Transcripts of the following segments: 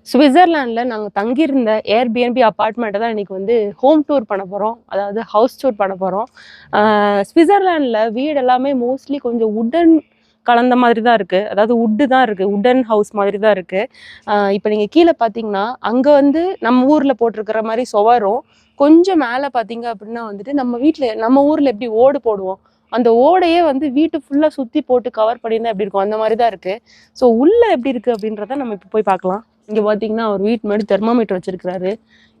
ஸ்விட்சர்லாண்டில் நாங்கள் தங்கியிருந்த ஏர்பிஎன்பி அப்பார்ட்மெண்ட்டை தான் இன்றைக்கி வந்து ஹோம் டூர் பண்ண போகிறோம், அதாவது ஹவுஸ் டூர் பண்ண போகிறோம். ஸ்விட்சர்லாண்டில் வீடு எல்லாமே மோஸ்ட்லி கொஞ்சம் உட்டன் கலந்த மாதிரி தான் இருக்குது, அதாவது உட்டு தான் இருக்குது, உட்டன் ஹவுஸ் மாதிரி தான் இருக்குது. இப்போ நீங்கள் கீழே பார்த்தீங்கன்னா அங்கே வந்து நம்ம ஊரில் போட்டிருக்கிற மாதிரி சுவரும், கொஞ்சம் மேலே பார்த்தீங்க அப்படின்னா வந்துட்டு நம்ம ஊரில் எப்படி ஓடு போடுவோம், அந்த ஓடையே வந்து வீட்டு ஃபுல்லாக சுற்றி போட்டு கவர் பண்ணியிருந்தா எப்படி இருக்கும், அந்த மாதிரி தான் இருக்குது. ஸோ உள்ளே எப்படி இருக்குது அப்படின்றத நம்ம இப்போ போய் பார்க்கலாம். இங்கே பார்த்தீங்கன்னா அவர் வீட்டு முன்னாடி தெர்மாமீட்டர் வச்சிருக்கிறாரு.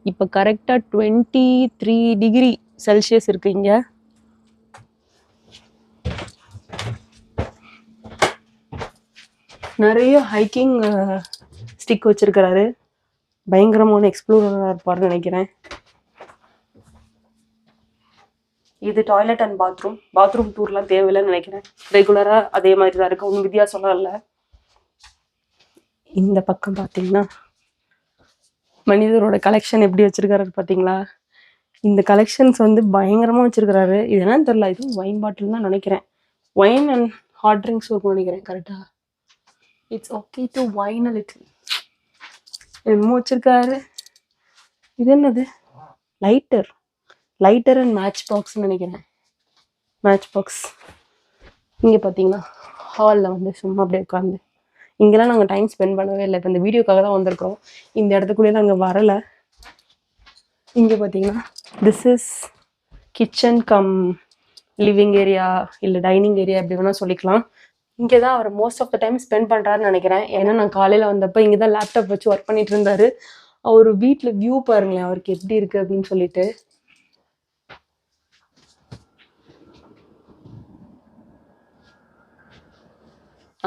இப்போ கரெக்டாக 23 டிகிரி செல்சியஸ் இருக்கு இங்க. நிறைய ஹைக்கிங் ஸ்டிக் வச்சிருக்கிறாரு. பயங்கரமான எக்ஸ்ப்ளோரராக இருப்பார்னு நினைக்கிறேன். இது டாய்லெட் அண்ட் பாத்ரூம் டூர்லாம் தேவையில்லைன்னு நினைக்கிறேன். ரெகுலராக அதே மாதிரி தான் இருக்கு, ஒன்றும் வித்தியாசம்லாம் இல்லை. இந்த பக்கம் பார்த்தீங்கன்னா மனிதரோட கலெக்ஷன் எப்படி வச்சிருக்காரு பார்த்தீங்களா? இந்த கலெக்ஷன்ஸ் வந்து பயங்கரமாக வச்சிருக்கிறாரு. இது என்னன்னு தெரியல, இதுவும் ஒயின் பாட்டில் தான் நினைக்கிறேன். ஒயின் அண்ட் ஹாட் ட்ரிங்க்ஸ் இருக்கும் நினைக்கிறேன். கரெக்டா? It's okay to wine a little. என்னமோ வச்சிருக்காரு. இது என்னது? லைட்டர் அண்ட் மேட்ச் பாக்ஸ்ன்னு நினைக்கிறேன். Match box. இங்கே பார்த்தீங்கன்னா ஹாலில் வந்து சும்மா அப்படியே உட்காந்து, இங்கெல்லாம் நாங்கள் டைம் ஸ்பெண்ட் பண்ணவே இல்லை. இப்போ இந்த வீடியோக்காக தான் வந்திருக்கோம். இந்த இடத்துக்குள்ளேயே நாங்கள் வரலை. இங்கே பார்த்தீங்கன்னா this is kitchen cum living area இல்லை டைனிங் ஏரியா எப்படி வேணால் சொல்லிக்கலாம். இங்கே தான் அவர் most of the time spend பண்ணுறாருன்னு நினைக்கிறேன். ஏன்னா நான் காலையில் வந்தப்போ இங்கே தான் லேப்டாப் வச்சு ஒர்க் பண்ணிட்டு இருந்தாரு. அவர் வீட்டில் வியூ பாருங்களேன், அவருக்கு எப்படி இருக்குது அப்படின்னு சொல்லிட்டு.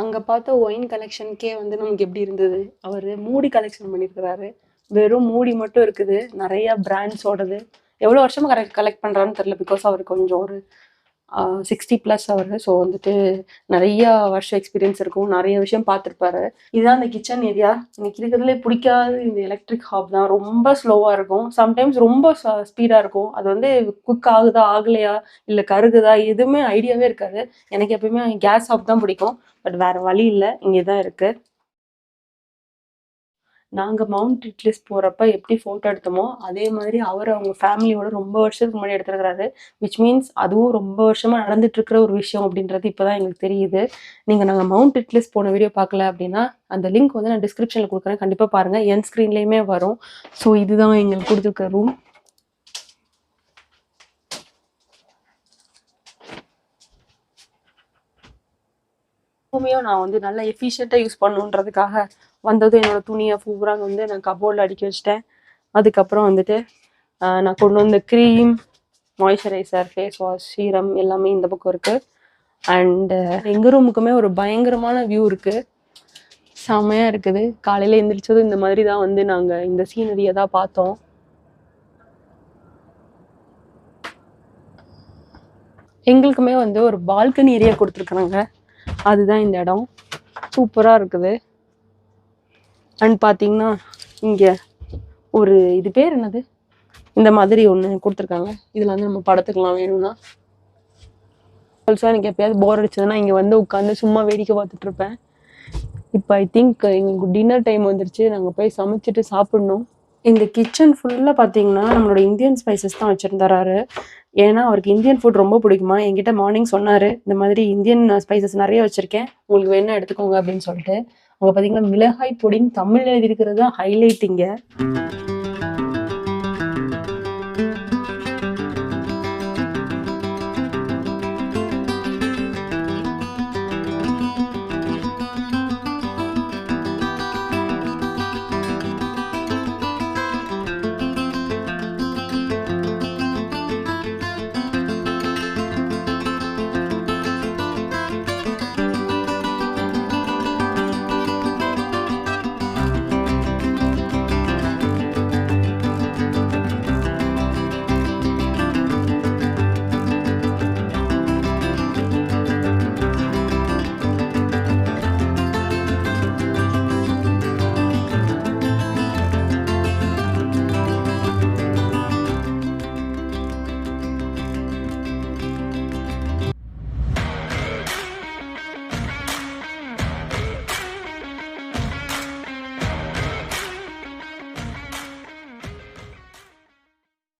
அங்கே பார்த்த ஒயின் கலெக்ஷனுக்கே வந்து நமக்கு எப்படி இருந்தது. அவர் மூடி கலெக்ஷன் பண்ணியிருக்கிறாரு. வெறும் மூடி மட்டும் இருக்குது, நிறைய பிராண்ட்ஸோடது. எவ்வளோ வருஷமாக கலெக்ட் பண்ணுறான்னு தெரில, பிகாஸ் அவர் கொஞ்சம் ஒரு 60+ அவர். ஸோ வந்துட்டு நிறைய வருஷம் எக்ஸ்பீரியன்ஸ் இருக்கும், நிறைய விஷயம் பார்த்துருப்பாரு. இதுதான் இந்த கிச்சன் ஏரியா. இன்னைக்கு இருக்கிறதுலே பிடிக்காது இந்த எலக்ட்ரிக் ஹாப் தான். ரொம்ப ஸ்லோவாக இருக்கும், சம்டைம்ஸ் ரொம்ப ஸ்பீடாக இருக்கும். அது வந்து குக் ஆகுதா ஆகலையா இல்லை கருகுதா எதுவுமே ஐடியாவே இருக்காது. எனக்கு எப்பயுமே கேஸ் ஹாப் தான் பிடிக்கும். பட் வேறு வழி இல்லை, இங்கே தான் இருக்குது. நாங்கள் மவுண்ட் இட்லிஸ் போகிறப்ப எப்படி ஃபோட்டோ எடுத்தோமோ அதே மாதிரி அவர் அவங்க ஃபேமிலியோட ரொம்ப வருஷத்துக்கு முன்னாடி எடுத்துருக்கிறாரு. விச் மீன்ஸ் அதுவும் ரொம்ப வருஷமாக நடந்துட்டுருக்கிற ஒரு விஷயம் அப்படின்றது இப்போ தான் எங்களுக்கு தெரியுது. நாங்கள் மவுண்ட் இட்லிஸ் போன வீடியோ பார்க்கல அப்படின்னா அந்த லிங்க் வந்து நான் டிஸ்கிரிப்ஷனில் கொடுக்குறேன், கண்டிப்பாக பாருங்கள். என் ஸ்க்ரீன்லேயுமே வரும். ஸோ இதுதான் எங்களுக்கு கொடுத்துருக்க ரூம். ரூமையும் நான் வந்து நல்லா எஃபிஷியண்ட்டாக யூஸ் பண்ணுன்றதுக்காக வந்ததும் என்னோடய துணியை பூராக வந்து நான் கபோர்டில் அடுக்கி வச்சிட்டேன். அதுக்கப்புறம் வந்துட்டு நான் கொண்டு வந்த cream, moisturiser, face wash, serum எல்லாமே இந்த பக்கம் இருக்குது. அண்டு எங்கள் ரூமுக்குமே ஒரு பயங்கரமான வியூ இருக்குது, செம்மையாக இருக்குது. காலையில் எழுந்திரிச்சதும் இந்த மாதிரி தான் வந்து நாங்கள் இந்த சீனரியை தான் பார்த்தோம். எங்களுக்குமே வந்து ஒரு பால்கனி ஏரியா கொடுத்துருக்குறாங்க, அதுதான் இந்த இடம். சூப்பராக இருக்குது. அண்ட் பார்த்தீங்கன்னா இங்கே ஒரு இது பேர் என்னது, இந்த மாதிரி ஒன்று கொடுத்துருக்காங்க. இதில் வந்து நம்ம படத்துக்கலாம் வேணும்னா. ஆல்சோ எனக்கு எப்பயாவது போர் அடிச்சதுன்னா இங்கே வந்து உட்காந்து சும்மா வேடிக்கை பார்த்துட்ருப்பேன். இப்போ ஐ திங்க் எங்களுக்கு டின்னர் டைம் வந்துருச்சு, நாங்கள் போய் சமைச்சிட்டு சாப்பிட்ணும். இந்த கிச்சன் ஃபுல்லாக பார்த்தீங்கன்னா நம்மளோட இந்தியன் ஸ்பைசஸ் தான் வச்சுருந்தாரு. ஏன்னா அவருக்கு இந்தியன் ஃபுட் ரொம்ப பிடிக்குமா. என்கிட்ட மார்னிங் சொன்னார், இந்த மாதிரி இந்தியன் ஸ்பைசஸ் நிறைய வச்சுருக்கேன், உங்களுக்கு வேணா எடுத்துக்கோங்க அப்படின்னு சொல்லிட்டு. அவங்க பார்த்தீங்கன்னா மிளகாய் பொடின்னு தமிழ் எழுதியிருக்கிறது தான் ஹைலைட் இங்கே.